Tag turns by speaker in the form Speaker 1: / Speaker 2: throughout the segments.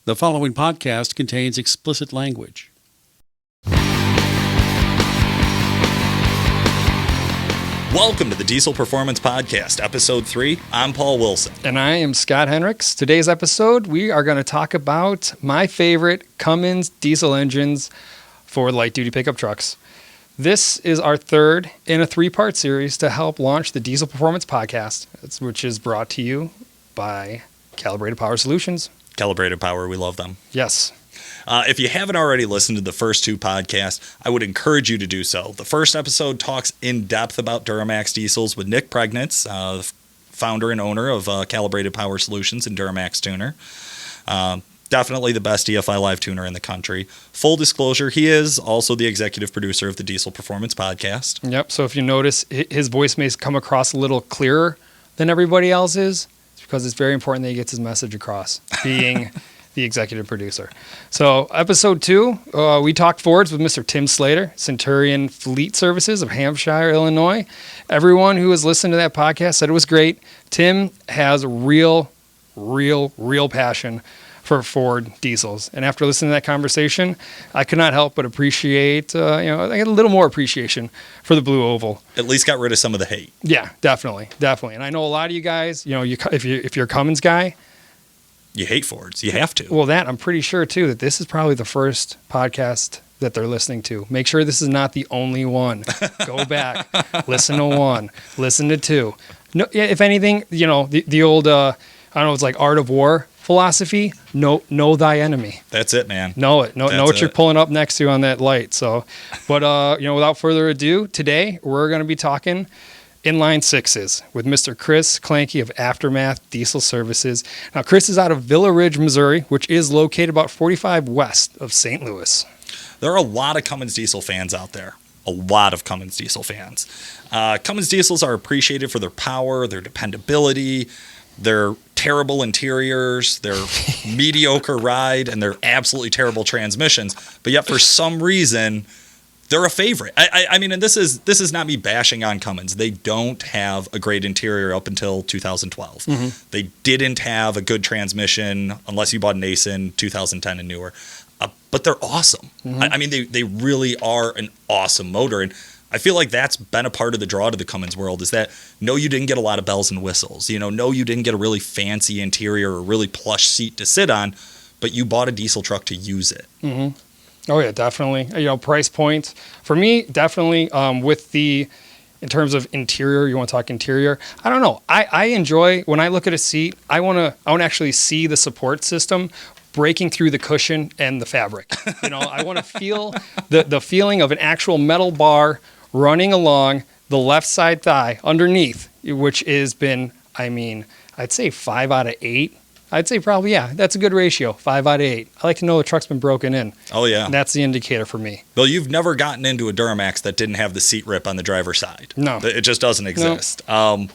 Speaker 1: The following podcast contains explicit language.
Speaker 2: Welcome to the Diesel Performance Podcast, Episode 3. I'm Paul Wilson.
Speaker 3: And I am Scott Henricks. Today's episode, we are going to talk about my favorite Cummins diesel engines for light-duty pickup trucks. This is our third in a three-part series to help launch the Diesel Performance Podcast, which is brought to you by Calibrated Power Solutions.
Speaker 2: Calibrated Power, we love them.
Speaker 3: Yes.
Speaker 2: If you haven't already listened to the first two podcasts, I would encourage you to do so. The first episode talks in depth about Duramax diesels with Nick Pregnitz, founder and owner of Calibrated Power Solutions and Duramaxtuner. Definitely the best EFI live tuner in the country. Full disclosure, he is also the executive producer of the Diesel Performance Podcast.
Speaker 3: Yep. So if you notice, his voice may come across a little clearer than everybody else's. It's because it's very important that he gets his message across, being the executive producer. So episode 2, we talked Fords with Mr. Tim Slater, Centurion Fleet Services of Hampshire, Illinois. Everyone who has listened to that podcast said it was great. Tim has real passion for Ford diesels. And after listening to that conversation, I could not help but appreciate, I get a little more appreciation for the Blue Oval.
Speaker 2: At least got rid of some of the hate.
Speaker 3: Yeah, definitely. And I know a lot of you guys, if you're a Cummins guy,
Speaker 2: you hate Fords. You have to.
Speaker 3: Well, I'm pretty sure, too, that this is probably the first podcast that they're listening to. Make sure this is not the only one. Go back. Listen to 1. Listen to 2. No, if anything, the old, it's like Art of War philosophy. Know thy enemy.
Speaker 2: That's it, man.
Speaker 3: Know it. Know what you're pulling up next to on that light. So, but, without further ado, today we're going to be talking inline sixes with Mr. Chris Klenke of Aftermath Diesel Services. Now, Chris is out of Villa Ridge, Missouri, which is located about 45 west of St. Louis.
Speaker 2: There are a lot of Cummins diesel fans out there. A lot of Cummins diesel fans. Cummins diesels are appreciated for their power, their dependability, their terrible interiors, their mediocre ride, and their absolutely terrible transmissions. But yet, for some reason, they're a favorite. I mean, and this is not me bashing on Cummins. They don't have a great interior up until 2012. Mm-hmm. They didn't have a good transmission unless you bought an Ace in 2010 and newer. But they're awesome. Mm-hmm. I mean, they really are an awesome motor. And I feel like that's been a part of the draw to the Cummins world is that, no, you didn't get a lot of bells and whistles. No, you didn't get a really fancy interior or really plush seat to sit on, but you bought a diesel truck to use it.
Speaker 3: Mm-hmm. Oh, yeah, definitely. Price point. For me, definitely in terms of interior, you want to talk interior? I don't know. I enjoy, when I look at a seat, I want to actually see the support system breaking through the cushion and the fabric. I want to feel the feeling of an actual metal bar running along the left side thigh underneath, which has been, I'd say 5 out of 8. I'd say probably, yeah, that's a good ratio, 5 out of 8. I like to know the truck's been broken in.
Speaker 2: Oh, yeah.
Speaker 3: And that's the indicator for me.
Speaker 2: Well, you've never gotten into a Duramax that didn't have the seat rip on the driver's side.
Speaker 3: No.
Speaker 2: It just doesn't exist. No.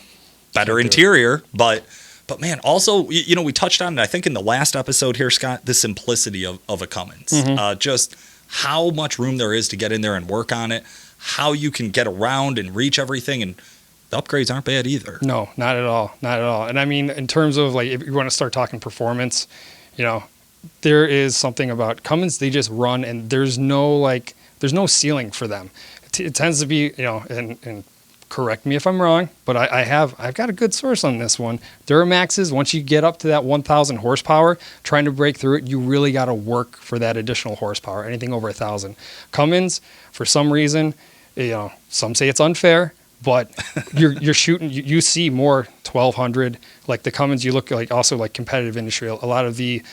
Speaker 2: Better interior, but man, also, we touched on it, I think, in the last episode here, Scott, the simplicity of a Cummins. Mm-hmm. Just how much room there is to get in there and work on it, how you can get around and reach everything, and the upgrades aren't bad either.
Speaker 3: No, not at all. Not at all. And I mean, in terms of if you want to start talking performance, there is something about Cummins. They just run, and there's no ceiling for them. It tends to be, and correct me if I'm wrong, but I've got a good source on this one. Duramaxes, once you get up to that 1,000 horsepower, trying to break through it, you really got to work for that additional horsepower. Anything over 1,000. Cummins, for some reason, some say it's unfair. But you're shooting. You see more 1,200 like the Cummins. You look also competitive industry. A lot of the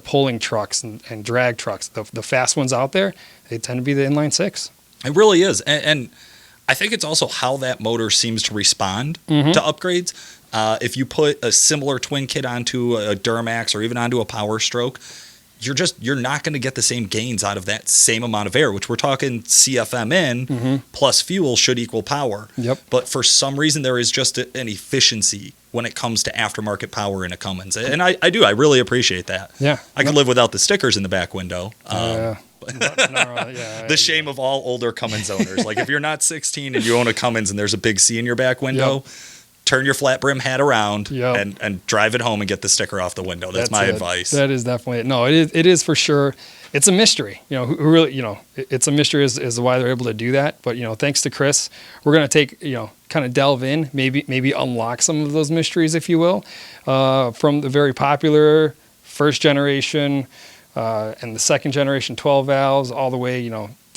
Speaker 3: pulling trucks and drag trucks, the fast ones out there, they tend to be the inline 6.
Speaker 2: It really is, and I think it's also how that motor seems to respond to upgrades. If you put a similar twin kit onto a Duramax or even onto a Power Stroke, you're not going to get the same gains out of that same amount of air, which we're talking CFM plus fuel should equal power.
Speaker 3: Yep.
Speaker 2: But for some reason, there is just an efficiency when it comes to aftermarket power in a Cummins. And I really appreciate that.
Speaker 3: Yeah.
Speaker 2: I can live without the stickers in the back window.
Speaker 3: The
Speaker 2: shame of all older Cummins owners. Like if you're not 16 and you own a Cummins and there's a big C in your back window, turn your flat brim hat around
Speaker 3: Yep.
Speaker 2: and drive it home and get the sticker off the window. That's my advice.
Speaker 3: That is definitely it. No, it is for sure. It's a mystery, who really, it's a mystery as to why they're able to do that. But, thanks to Chris, we're going to take, kind of delve in, maybe unlock some of those mysteries, if you will, from the very popular first generation and the second generation 12 valves all the way,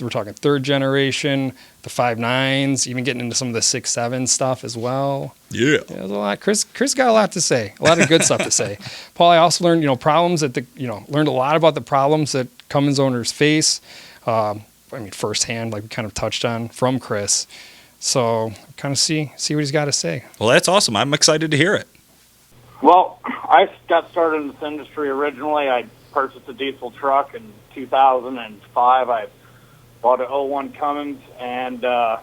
Speaker 3: we're talking third generation, the 5.9s, even getting into some of the 6.7 stuff as well.
Speaker 2: Yeah.
Speaker 3: There's a lot. Chris got a lot to say, a lot of good stuff to say. Paul, I also learned, problems learned a lot about the problems that Cummins owners face. Firsthand, like we kind of touched on from Chris. So kind of see what he's got to say.
Speaker 2: Well, that's awesome. I'm excited to hear it.
Speaker 4: Well, I got started in this industry originally. I purchased a diesel truck in 2005. I bought an '01 Cummins, and I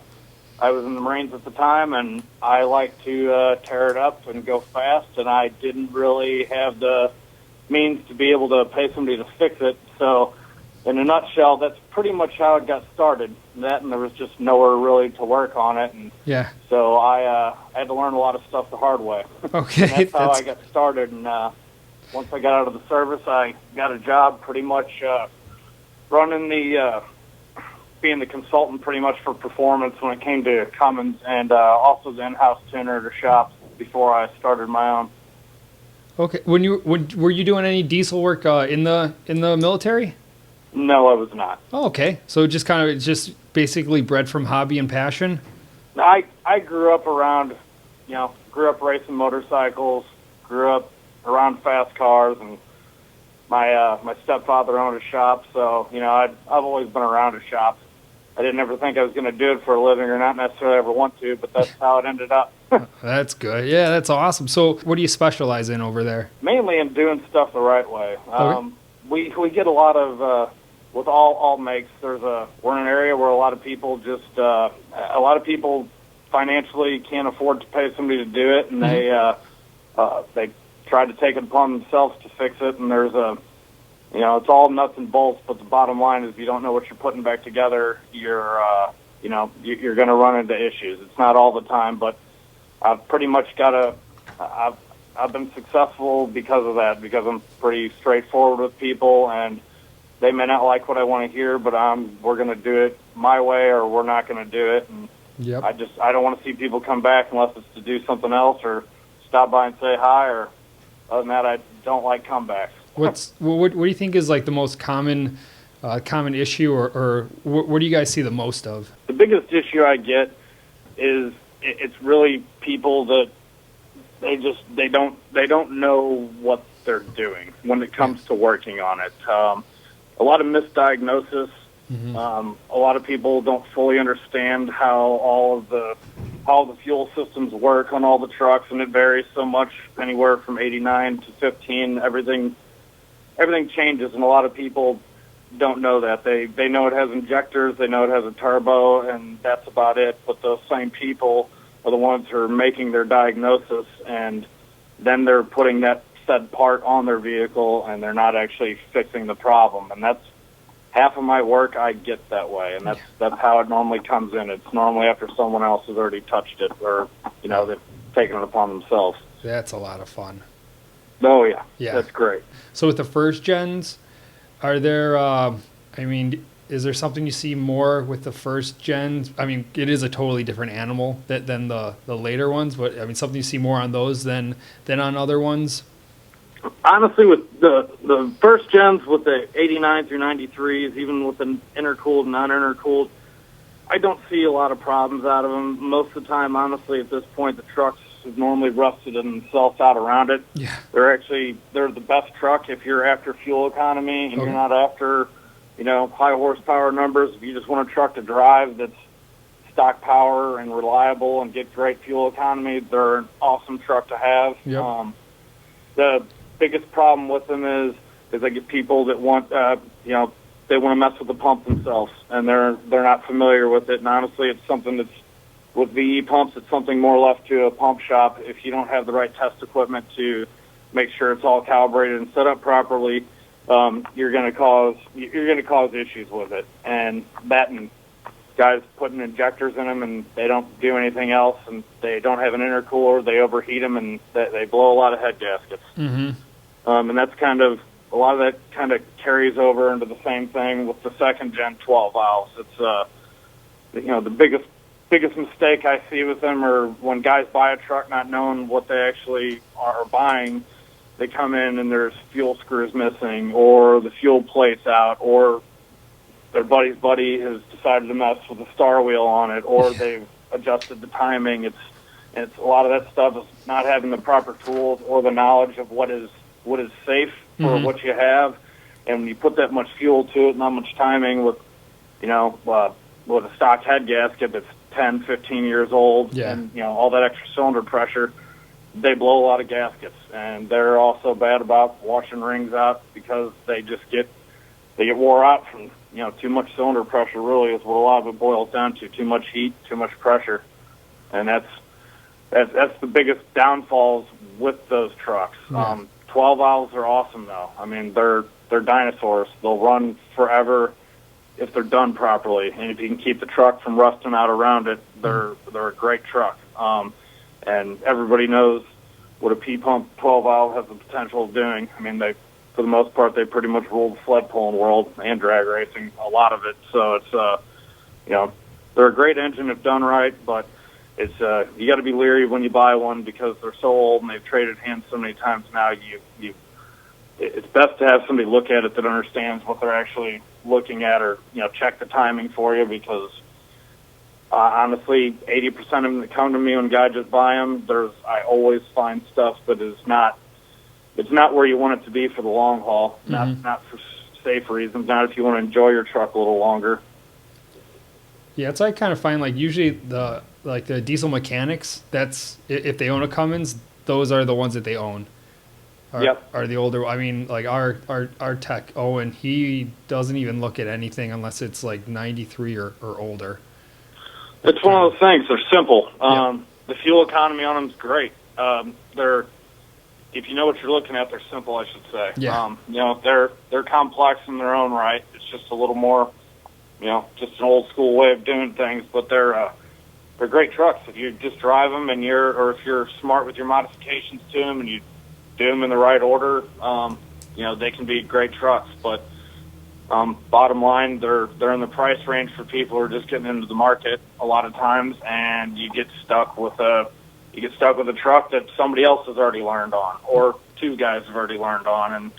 Speaker 4: was in the Marines at the time, and I like to tear it up and go fast, and I didn't really have the means to be able to pay somebody to fix it. So in a nutshell, that's pretty much how it got started. And there was just nowhere really to work on it. And
Speaker 3: Yeah.
Speaker 4: so I had to learn a lot of stuff the hard way.
Speaker 3: Okay.
Speaker 4: And that's how I got started. And once I got out of the service, I got a job pretty much running being the consultant pretty much for performance when it came to Cummins, and also the in-house tuner at a shop before I started my own.
Speaker 3: Okay. Were you doing any diesel work in the military?
Speaker 4: No, I was not.
Speaker 3: Oh, okay. So just basically bred from hobby and passion.
Speaker 4: I grew up around, grew up racing motorcycles, grew up around fast cars, and my stepfather owned a shop, so I've always been around a shop. I didn't ever think I was going to do it for a living, or not necessarily ever want to, but that's how it ended up.
Speaker 3: That's good. Yeah, that's awesome. So what do you specialize in over there?
Speaker 4: Mainly in doing stuff the right way.
Speaker 3: Okay.
Speaker 4: We get a lot of with all makes. We're in an area where a lot of people financially can't afford to pay somebody to do it, and they try to take it upon themselves to fix it. And there's it's all nuts and bolts, but the bottom line is if you don't know what you're putting back together, you're going to run into issues. It's not all the time, but I've pretty much I've been successful because of that, because I'm pretty straightforward with people, and they may not like what I want to hear, but we're going to do it my way, or we're not going to do it. And
Speaker 3: Yep.
Speaker 4: I don't want to see people come back unless it's to do something else or stop by and say hi, or other than that, I don't like comebacks.
Speaker 3: What do you think is like the most common issue, or what do you guys see the most of?
Speaker 4: The biggest issue I get is it's really people that they don't know what they're doing when it comes to working on it. A lot of misdiagnosis. A lot of people don't fully understand how the fuel systems work on all the trucks, and it varies so much, anywhere from 89 to 15. Everything changes, and a lot of people don't know that. They know it has injectors, they know it has a turbo, and that's about it. But those same people are the ones who are making their diagnosis, and then they're putting that said part on their vehicle, and they're not actually fixing the problem. And that's half of my work. I get that way, and that's how it normally comes in. It's normally after someone else has already touched it, or they've taken it upon themselves.
Speaker 3: That's a lot of fun.
Speaker 4: Oh yeah,
Speaker 3: Yeah.
Speaker 4: That's great.
Speaker 3: So with the first gens, are there? Is there something you see more with the first gens? I mean, it is a totally different animal than the later ones, but something you see more on those than on other ones.
Speaker 4: Honestly, with the first gens, with the 89 through 93s, even with the intercooled and non-intercooled, I don't see a lot of problems out of them. Most of the time, honestly, at this point, the trucks have normally rusted themselves out around it.
Speaker 3: Yeah.
Speaker 4: They're the best truck if you're after fuel economy and you're not after, high horsepower numbers. If you just want a truck to drive that's stock power and reliable and get great fuel economy, they're an awesome truck to have.
Speaker 3: Yep.
Speaker 4: The biggest problem with them is I get people that want, they want to mess with the pump themselves, and they're not familiar with it. And honestly, it's something that's, with VE pumps, it's something more left to a pump shop. If you don't have the right test equipment to make sure it's all calibrated and set up properly, you're going to cause issues with it. And guys putting injectors in them and they don't do anything else, and they don't have an intercooler. They overheat them and they blow a lot of head gaskets.
Speaker 3: Mm-hmm.
Speaker 4: And that's kind of a lot of that kind of carries over into the same thing with the second gen 12 valves. It's the biggest mistake I see with them are when guys buy a truck not knowing what they actually are buying. They come in and there's fuel screws missing, or the fuel plate's out, or their buddy's buddy has decided to mess with the star wheel on it, or they've adjusted the timing. It's a lot of that stuff is not having the proper tools or the knowledge of what is safe for what you have. And when you put that much fuel to it, not much timing with a stock head gasket that's 10, 15 years old, and all that extra cylinder pressure, they blow a lot of gaskets. And they're also bad about washing rings out because they get wore out from too much cylinder pressure. Really is what a lot of it boils down to: too much heat, too much pressure, and that's the biggest downfalls with those trucks. 12 valves are awesome though. I mean, they're dinosaurs. They'll run forever if they're done properly, and if you can keep the truck from rusting out around it, they're a great truck. And everybody knows what a P-pump 12 valve has the potential of doing. I mean, for the most part, they pretty much rule the sled pulling world and drag racing, a lot of it. So it's they're a great engine if done right, but it's you got to be leery when you buy one because they're so old and they've traded hands so many times now. It's best to have somebody look at it that understands what they're actually looking at, or check the timing for you, because honestly, 80% of them that come to me when guys just buy them, I always find stuff that is not. It's not where you want it to be for the long haul. Not for safe reasons. Not if you want to enjoy your truck a little longer.
Speaker 3: Yeah, it's I kind of find like usually the diesel mechanics. That's if they own a Cummins, those are the ones that they own. Are the older. I mean, like our tech Owen, he doesn't even look at anything unless it's like 93 or older.
Speaker 4: It's one of those things. They're simple. The fuel economy on them is great. If you know what you're looking at, they're simple, I should say. They're complex in their own right. It's just a little more, just an old school way of doing things. But they're great trucks if you just drive them or if you're smart with your modifications to them and you do them in the right order. They can be great trucks. But bottom line, they're in the price range for people who are just getting into the market a lot of times, and you get stuck with a truck that somebody else has already learned on, or two guys have already learned on, and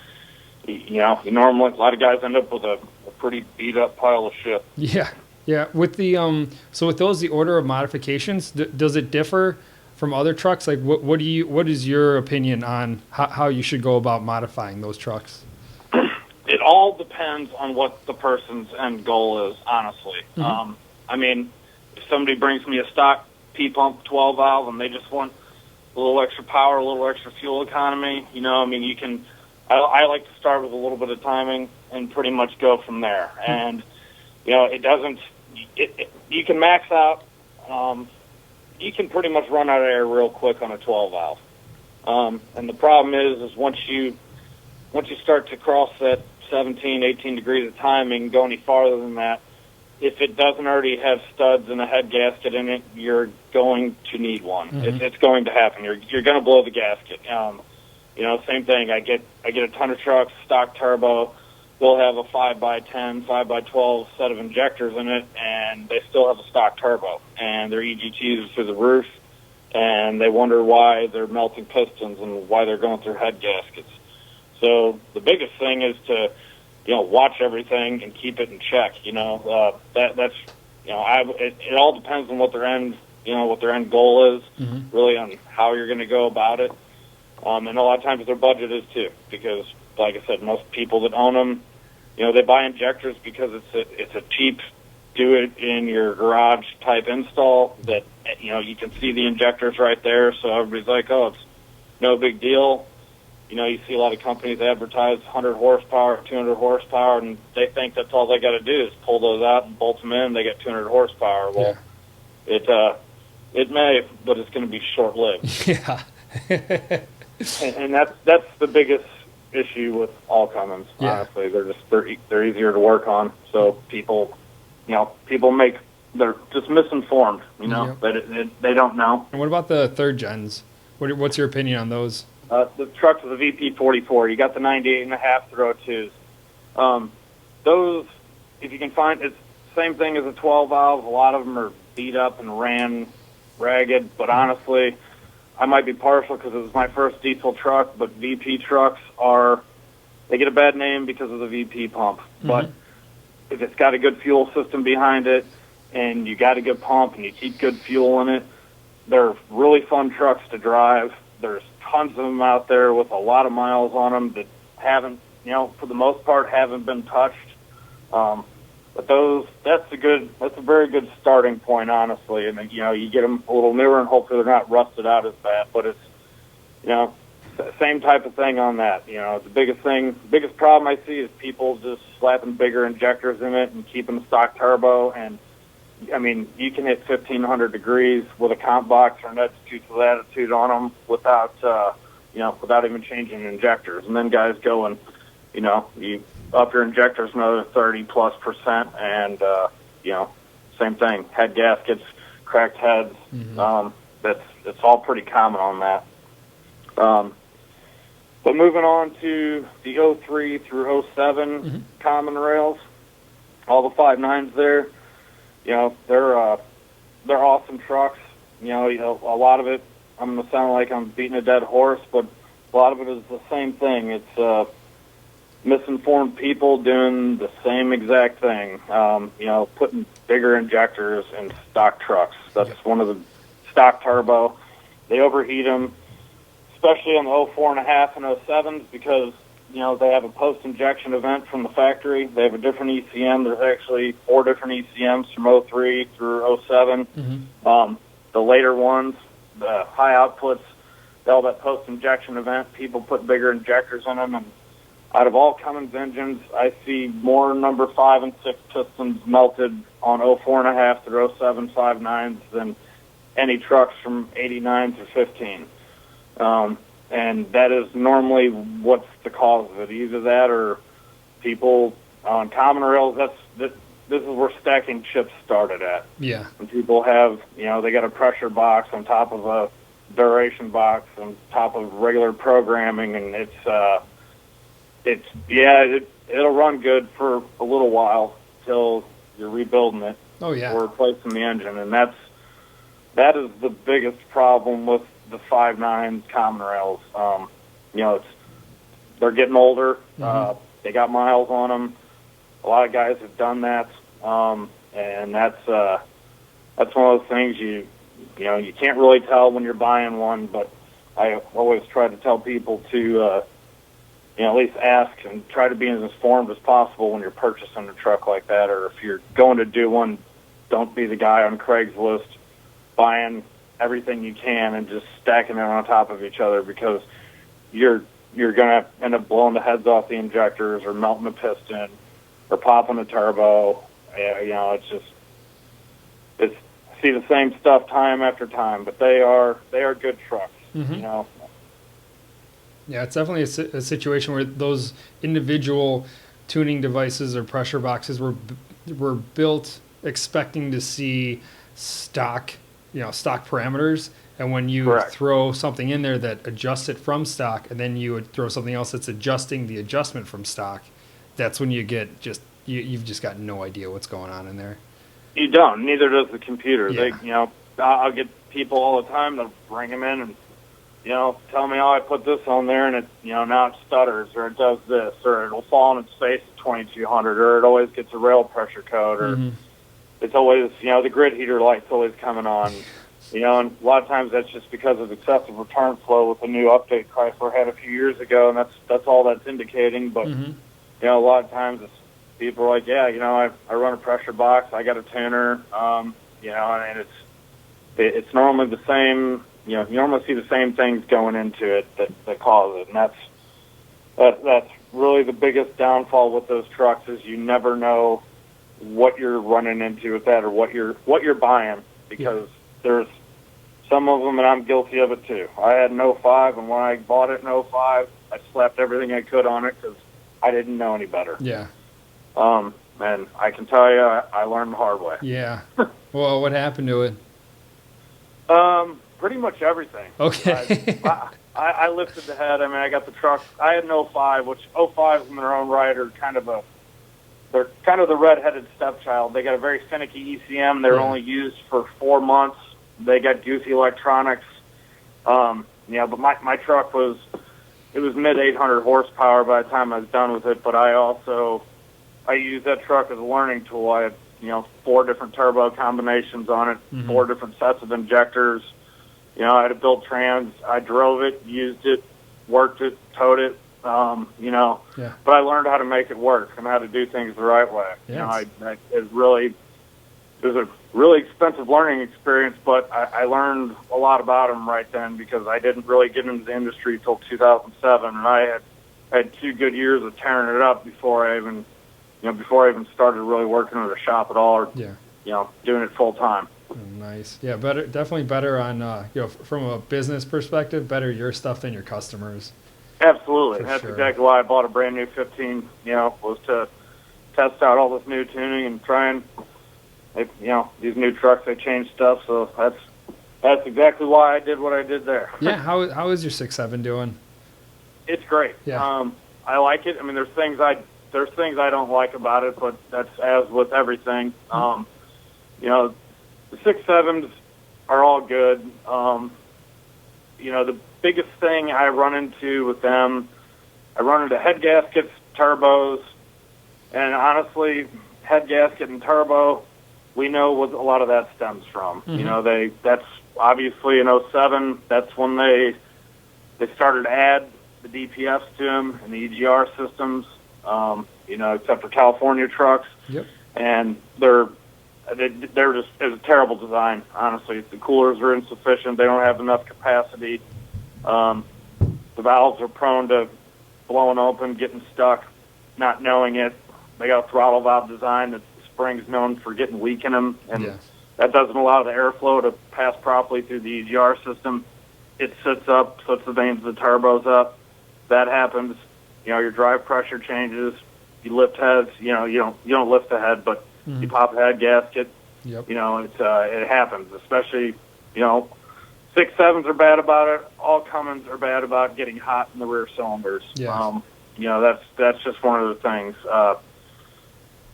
Speaker 4: normally a lot of guys end up with a pretty beat up pile of shit.
Speaker 3: Yeah. With the so with those, the order of modifications, does it differ from other trucks? Like, what is your opinion on how you should go about modifying those trucks?
Speaker 4: It all depends on what the person's end goal is, honestly. I mean, if somebody brings me a stock P-pump 12 valve and they just want a little extra power, a little extra fuel economy, you can. I like to start with a little bit of timing and pretty much go from there. And it doesn't. You can max out. You can pretty much run out of air real quick on a 12 valve. And the problem is once you start to cross that 17, 18 degrees of timing, go any farther than that, if it doesn't already have studs and a head gasket in it, you're going to need one. It's going to happen. You're going to blow the gasket. Same thing. I get a ton of trucks, stock turbo. They'll have a 5x10, 5x12 set of injectors in it, and they still have a stock turbo. And their EGTs are through the roof, and they wonder why they're melting pistons and why they're going through head gaskets. So the biggest thing is to watch everything and keep it in check. It all depends on what their end goal is, really, on how you're going to go about it. And a lot of times their budget is too, because like I said, most people that own them, they buy injectors because it's a cheap, do it in your garage type install that you can see the injectors right there. So everybody's like, oh, it's no big deal. You see a lot of companies advertise 100 horsepower, 200 horsepower, and they think that's all they got to do is pull those out and bolt them in. They get 200 horsepower. Well, it may, but it's going to be short lived.
Speaker 3: Yeah.
Speaker 4: and that's the biggest issue with all Cummins. Honestly, they're easier to work on. So people make they're just misinformed. You know, they don't know.
Speaker 3: And what about the third gens? What's your opinion on those?
Speaker 4: The trucks with the VP44, you got the 98.5 throw 2s. Those, if you can find, it's the same thing as a 12 valve. A lot of them are beat up and ran ragged, but honestly, I might be partial because it was my first diesel truck, but VP trucks they get a bad name because of the VP pump. But if it's got a good fuel system behind it and you got a good pump and you keep good fuel in it, they're really fun trucks to drive. There's tons of them out there with a lot of miles on them that haven't, for the most part, haven't been touched. But that's a very good starting point, honestly. And you get them a little newer and hopefully they're not rusted out as bad. But it's, same type of thing on that. The biggest problem I see is people just slapping bigger injectors in it and keeping the stock turbo. And I mean, you can hit 1,500 degrees with a comp box or an attitude on them without even changing injectors. And then guys go and, you up your injectors another 30+%, and same thing. Head gaskets, cracked heads. That's all pretty common on that. But moving on to the 03 through 07 common rails, all the 5.9s there. They're awesome trucks. A lot of it, I'm going to sound like I'm beating a dead horse, but a lot of it is the same thing. It's misinformed people doing the same exact thing, putting bigger injectors in stock trucks. That's one of the stock turbo. They overheat them, especially on the 04.5 and 07s because, they have a post-injection event from the factory. They have a different ECM. There's actually 4 different ECMs from 03 through 07. The later ones, the high outputs, all that post-injection event, people put bigger injectors in them. And out of all Cummins engines, I see more number 5 and 6 pistons melted on 04.5 through 07 5.9s than any trucks from 89 through 15. And that is normally what's the cause of it. Either that or people on common rails, this is where stacking chips started at.
Speaker 3: Yeah.
Speaker 4: And people have, they got a pressure box on top of a duration box on top of regular programming, and it'll run good for a little while till you're rebuilding it.
Speaker 3: Oh, yeah.
Speaker 4: Or replacing the engine, and that is the biggest problem with the 5.9 common rails. They're getting older. They got miles on them. A lot of guys have done that, and that's one of those things you can't really tell when you're buying one. But I always try to tell people to at least ask and try to be as informed as possible when you're purchasing a truck like that, or if you're going to do one, don't be the guy on Craigslist buying everything you can and just stacking it on top of each other, because you're going to end up blowing the heads off the injectors or melting the piston or popping the turbo. It's see the same stuff time after time, but they are good trucks.
Speaker 3: Yeah, it's definitely a situation where those individual tuning devices or pressure boxes were built expecting to see stock parameters, and when you throw something in there that adjusts it from stock, and then you would throw something else that's adjusting the adjustment from stock, that's when you get you've just got no idea what's going on in there.
Speaker 4: You don't. Neither does the computer.
Speaker 3: Yeah.
Speaker 4: I'll get people all the time to bring them in and tell me, I put this on there and it now it stutters, or it does this, or it'll fall on its face at 2200, or it always gets a rail pressure code, or it's always, the grid heater light's always coming on. And a lot of times that's just because of excessive return flow with the new update Chrysler had a few years ago, and that's all that's indicating. But, a lot of times people are like, I run a pressure box, I got a tuner, and it's normally the same, you normally see the same things going into it that cause it. And that's really the biggest downfall with those trucks is you never know what you're running into with that, or what you're buying, because there's some of them, and I'm guilty of it too. I had an 05, and when I bought it in 05, I slapped everything I could on it because I didn't know any better.
Speaker 3: Yeah.
Speaker 4: And I can tell you, I learned the hard way.
Speaker 3: Yeah. Well, what happened to it?
Speaker 4: Pretty much everything.
Speaker 3: Okay.
Speaker 4: I lifted the head. I mean, I got the truck. I had an 05, which 05s in their own right are they're kind of the redheaded stepchild. They got a very finicky ECM. They were only used for 4 months. They got goofy electronics. But my truck was mid 800 horsepower by the time I was done with it. But I used that truck as a learning tool. I had 4 different turbo combinations on it, 4 different sets of injectors. I had a built trans. I drove it, used it, worked it, towed it. But I learned how to make it work and how to do things the right way.
Speaker 3: Yes.
Speaker 4: It was a really expensive learning experience, but I learned a lot about them right then because I didn't really get into the industry until 2007, and I had 2 good years of tearing it up before I even started really working at a shop at all, or doing it full time.
Speaker 3: Oh, nice. Yeah, definitely better on from a business perspective, better your stuff than your customers.
Speaker 4: Absolutely. That's
Speaker 3: sure.
Speaker 4: exactly why I bought a brand new 15, was to test out all this new tuning and try and, these new trucks, they change stuff. So that's exactly why I did what I did there.
Speaker 3: Yeah. How is your 6.7 doing?
Speaker 4: It's great.
Speaker 3: Yeah.
Speaker 4: I like it. I mean, there's things I don't like about it, but that's as with everything. The 6.7s are all good. The biggest thing I run into with them, I run into head gaskets, turbos, and honestly, head gasket and turbo, we know what a lot of that stems from. That's obviously in '07. That's when they started to add the DPFs to them and the EGR systems. Except for California trucks. Yep. And they're just, it's a terrible design, honestly. The coolers are insufficient. They don't have enough capacity. The valves are prone to blowing open, getting stuck, not knowing it. They got a throttle valve design that the spring's known for getting weak in them, and that doesn't allow the airflow to pass properly through the EGR system. It sits the vanes of the turbos up. That happens. Your drive pressure changes. You lift heads. You don't lift the head, but you pop a head gasket. Yep. It happens. Especially, 6.7s are bad about it. All Cummins are bad about getting hot in the rear cylinders. Yeah. That's just one of the things.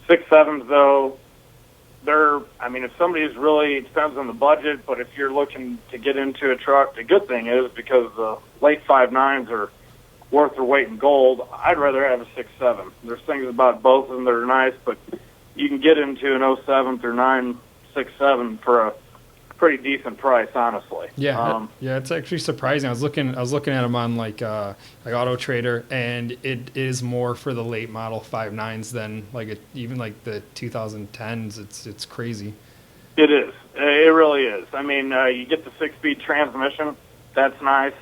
Speaker 4: 6.7s though, if somebody's really, it depends on the budget, but if you're looking to get into a truck, the good thing is because the late 5.9s are worth their weight in gold, I'd rather have a 6.7. There's things about both of them that are nice, but you can get into an 07 through 9 6.7 for a pretty decent price, honestly.
Speaker 3: Yeah, it's actually surprising. I was looking at them on like Auto Trader, and it is more for the late model 5.9s than even the 2010s. It's crazy. It
Speaker 4: is. It really is. I mean, you get the 6-speed transmission. That's nice.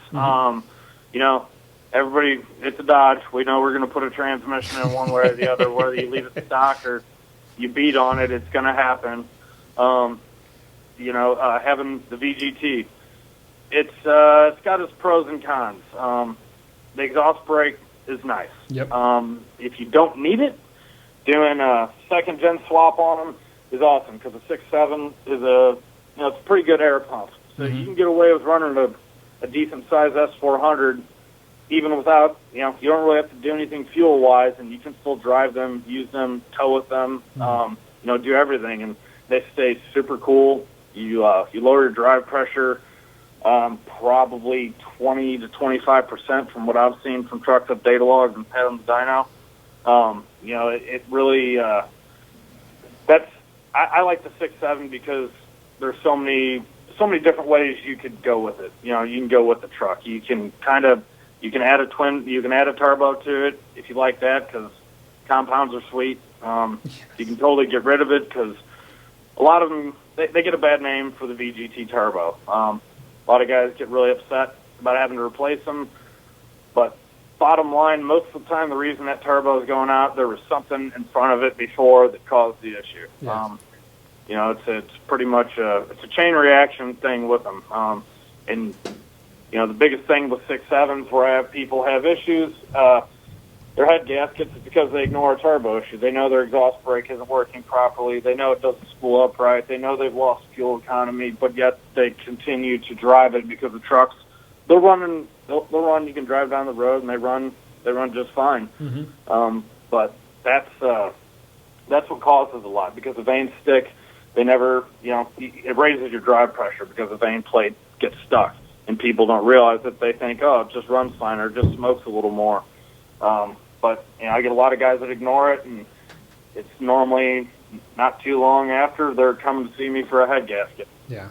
Speaker 4: Everybody, it's a Dodge. We know we're going to put a transmission in one way or the other. Whether you leave it stock or you beat on it, it's going to happen. Having the VGT, it's got its pros and cons. The exhaust brake is nice. Yep. If you don't need it, doing a second-gen swap on them is awesome because the 6.7 is it's a pretty good air pump. So you can get away with running a decent-sized S400 even without, you don't really have to do anything fuel-wise, and you can still drive them, use them, tow with them, do everything, and they stay super cool. You lower your drive pressure probably 20 to 25% from what I've seen from trucks up data logs and Patton's dyno. It really I like the 6.7 because there's so many different ways you could go with it. You can go with the truck. You can add a turbo to it if you like that because compounds are sweet. You can totally get rid of it because a lot of them, they get a bad name for the VGT turbo. A lot of guys get really upset about having to replace them. But bottom line, most of the time, the reason that turbo is going out, there was something in front of it before that caused the issue. Yeah. It's pretty much it's a chain reaction thing with them. And the biggest thing with 6.7s where people have issues, their head gaskets is because they ignore a turbo issue. They know their exhaust brake isn't working properly. They know it doesn't spool up right. They know they've lost fuel economy, but yet they continue to drive it because the trucks, they'll run. You can drive down the road and they run just fine. But that's what causes a lot, because the vanes stick. They never, it raises your drive pressure because the vane plate gets stuck, and people don't realize that. They think, oh, it just runs fine or it just smokes a little more. But I get a lot of guys that ignore it, and it's normally not too long after they're coming to see me for a head gasket.
Speaker 3: Yeah.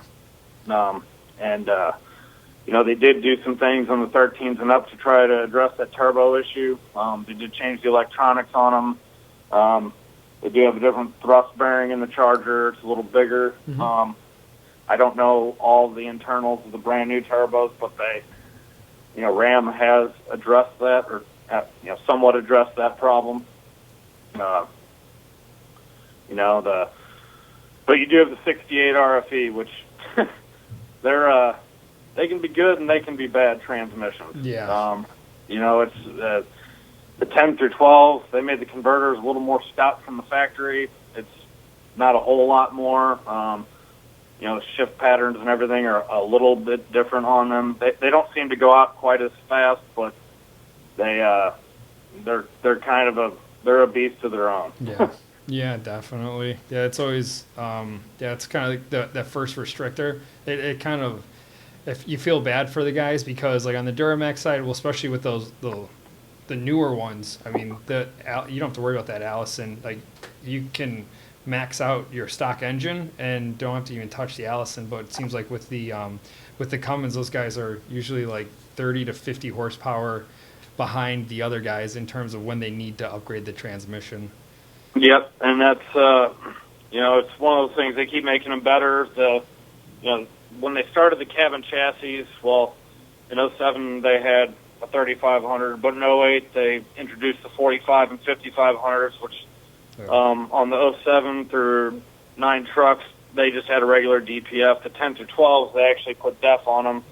Speaker 4: They did do some things on the 13s and up to try to address that turbo issue. They did change the electronics on them. They do have a different thrust bearing in the Charger. It's a little bigger. I don't know all the internals of the brand new turbos, but Ram has addressed that, or somewhat addressed that problem. But you do have the 68 RFE, which they can be good and they can be bad transmissions.
Speaker 3: Yeah.
Speaker 4: It's the 10 through 12. They made the converters a little more stout from the factory. It's not a whole lot more. Shift patterns and everything are a little bit different on them. They don't seem to go out quite as fast, but they're kind of they're a beast of their own.
Speaker 3: Yeah. Yeah, definitely. Yeah, it's always it's kind of like that first restrictor. It kind of, if you feel bad for the guys, because like on the Duramax side, well, especially with those the newer ones, I mean, you don't have to worry about that Allison. Like, you can max out your stock engine and don't have to even touch the Allison. But it seems like with the Cummins, those guys are usually like 30 to 50 horsepower behind the other guys in terms of when they need to upgrade the transmission.
Speaker 4: Yep, and that's it's one of those things. They keep making them better. When they started the cabin chassis, well, in 07 they had a 3500, but in 08 they introduced the 45 and 5500s, which on the 07 through 9 trucks they just had a regular DPF. The 10 through 12s they actually put DEF on them,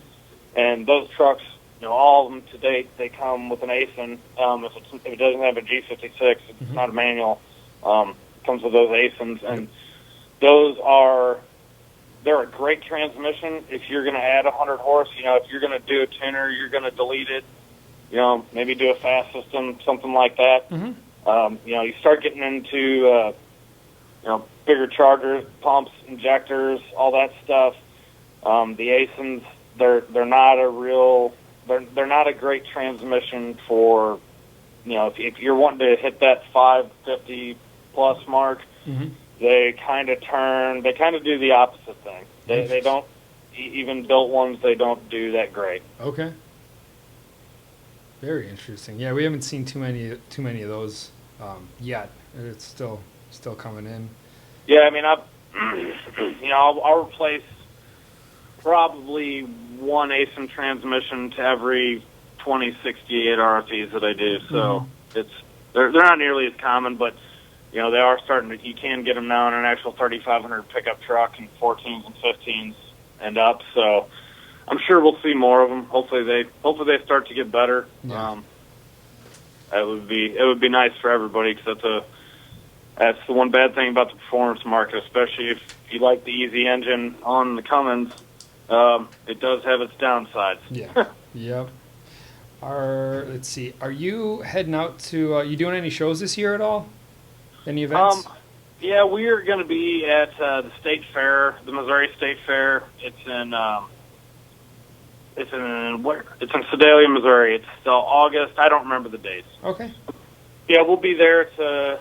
Speaker 4: and those trucks, all of them to date, they come with an ASIN. If it doesn't have a G56, it's not a manual. Comes with those ASINs, and they're a great transmission if you're going to add 100 horse. If you're going to do a tuner, you're going to delete it. Maybe do a fast system, something like that. You start getting into bigger chargers, pumps, injectors, all that stuff. The ASINs, they're not a great transmission for if you're wanting to hit that 550 plus mark. They kind of do the opposite thing. They don't, even built ones, they don't do that great.
Speaker 3: Okay. Very interesting. Yeah, we haven't seen too many of those yet. It's still coming in.
Speaker 4: Yeah, I mean, I'll replace probably one ASIN transmission to every 2068 RFEs that I do. So they're not nearly as common, but they are starting to. You can get them now in an actual 3500 pickup truck and 14s and 15s and up. So I'm sure we'll see more of them. Hopefully they start to get better.
Speaker 3: Yeah.
Speaker 4: It would be nice for everybody, because that's the one bad thing about the performance market, especially if you like the easy engine on the Cummins. It does have its downsides.
Speaker 3: Yeah. Yep. Let's see. Are you heading out to? You doing any shows this year at all? Any events?
Speaker 4: Yeah, we are going to be at the State Fair, the Missouri State Fair. It's in Sedalia, Missouri. It's still August. I don't remember the dates.
Speaker 3: Okay.
Speaker 4: Yeah, we'll be there.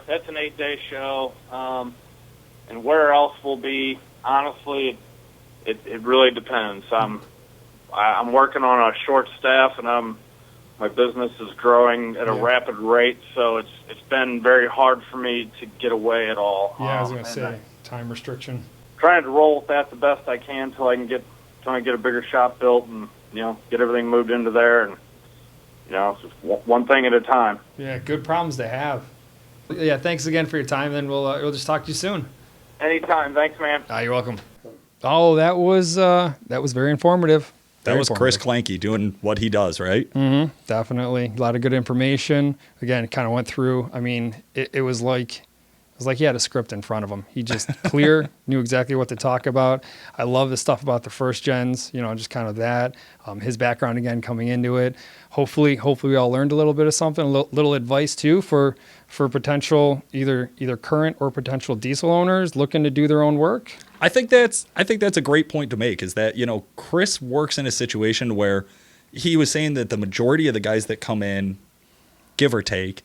Speaker 4: That's an 8-day show. And where else we'll be, honestly, it really depends. I'm working on a short staff, and my business is growing at a rapid rate, so it's been very hard for me to get away at all.
Speaker 3: Yeah, I was going to say, time restriction.
Speaker 4: Trying to roll with that the best I can until I can get a bigger shop built and get everything moved into there, and it's just one thing at a time.
Speaker 3: Yeah, good problems to have. Yeah, thanks again for your time. Then we'll just talk to you soon.
Speaker 4: Anytime. Thanks, man.
Speaker 3: You're welcome. Oh, that was very informative.
Speaker 2: That
Speaker 3: Very
Speaker 2: was Chris
Speaker 3: informative.
Speaker 2: Klenke doing what he does, right?
Speaker 3: Definitely. A lot of good information. Again, kind of went through. I mean, it was like he had a script in front of him. He just clear, knew exactly what to talk about. I love the stuff about the first gens, just kind of that. His background again coming into it. Hopefully we all learned a little bit of something, a little advice too for potential either current or potential diesel owners looking to do their own work.
Speaker 2: I think that's a great point to make, is that, Chris works in a situation where he was saying that the majority of the guys that come in, give or take,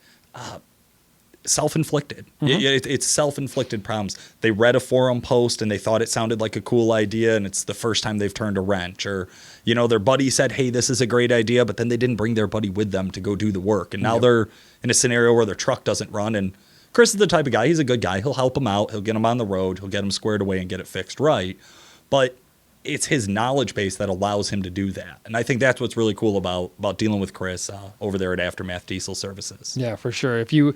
Speaker 2: self-inflicted. It's self-inflicted problems. They read a forum post and they thought it sounded like a cool idea, and it's the first time they've turned a wrench. Or, their buddy said, hey, this is a great idea, but then they didn't bring their buddy with them to go do the work. And now they're in a scenario where their truck doesn't run. And Chris is the type of guy, he's a good guy. He'll help them out. He'll get them on the road. He'll get them squared away and get it fixed right. But it's his knowledge base that allows him to do that. And I think that's what's really cool about dealing with Chris over there at Aftermath Diesel Services.
Speaker 3: Yeah, for sure. If you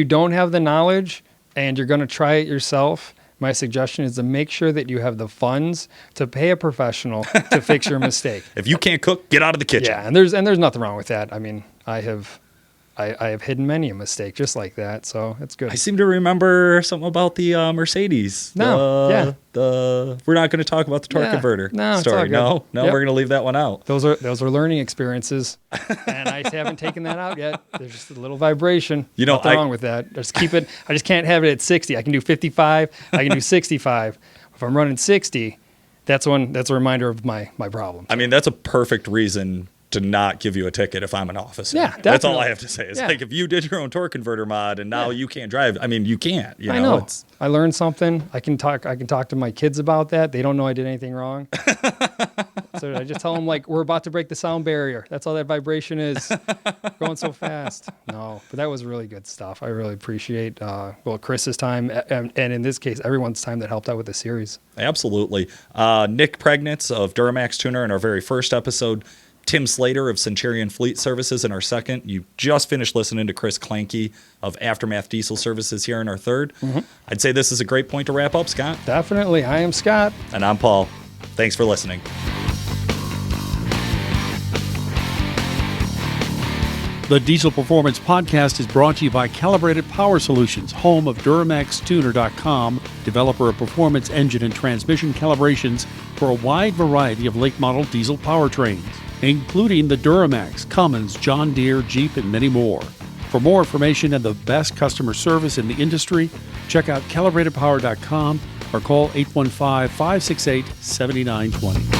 Speaker 3: don't have the knowledge and you're going to try it yourself, my suggestion is to make sure that you have the funds to pay a professional to fix your mistake.
Speaker 2: If you can't cook, get out of the kitchen.
Speaker 3: Yeah, and there's nothing wrong with that. I mean, I have hidden many a mistake just like that, so it's good.
Speaker 2: I seem to remember something about the Mercedes.
Speaker 3: Yeah.
Speaker 2: We're not going to talk about the torque converter
Speaker 3: No, it's all
Speaker 2: story.
Speaker 3: good.
Speaker 2: No,
Speaker 3: Yep.
Speaker 2: we're going to leave that one out.
Speaker 3: Those are learning experiences, and I haven't taken that out yet. There's just a little vibration. Nothing wrong with that. Just keep it. I just can't have it at 60. I can do 55. I can do 65. If I'm running 60, that's a reminder of my problem.
Speaker 2: I mean, that's a perfect reason to not give you a ticket if I'm an officer.
Speaker 3: Yeah, definitely.
Speaker 2: That's all I have to say. It's
Speaker 3: Yeah.
Speaker 2: like, if you did your own torque converter mod and now you can't drive, I mean, you can't.
Speaker 3: I know. I learned something. I can talk to my kids about that. They don't know I did anything wrong. So I just tell them, like, we're about to break the sound barrier. That's all that vibration is. Going so fast. No, but that was really good stuff. I really appreciate Chris's time and in this case everyone's time that helped out with the series.
Speaker 2: Absolutely. Nick Pregnitz of Duramaxtuner in our very first episode. Tim Slater of Centurion Fleet Services in our second. You just finished listening to Chris Klenke of Aftermath Diesel Services here in our third. I'd say this is a great point to wrap up, Scott.
Speaker 3: Definitely. I am Scott.
Speaker 2: And I'm Paul. Thanks for listening.
Speaker 1: The Diesel Performance Podcast is brought to you by Calibrated Power Solutions, home of DuramaxTuner.com, developer of performance engine and transmission calibrations for a wide variety of late model diesel powertrains, including the Duramax, Cummins, John Deere, Jeep, and many more. For more information and the best customer service in the industry, check out calibratedpower.com or call 815-568-7920.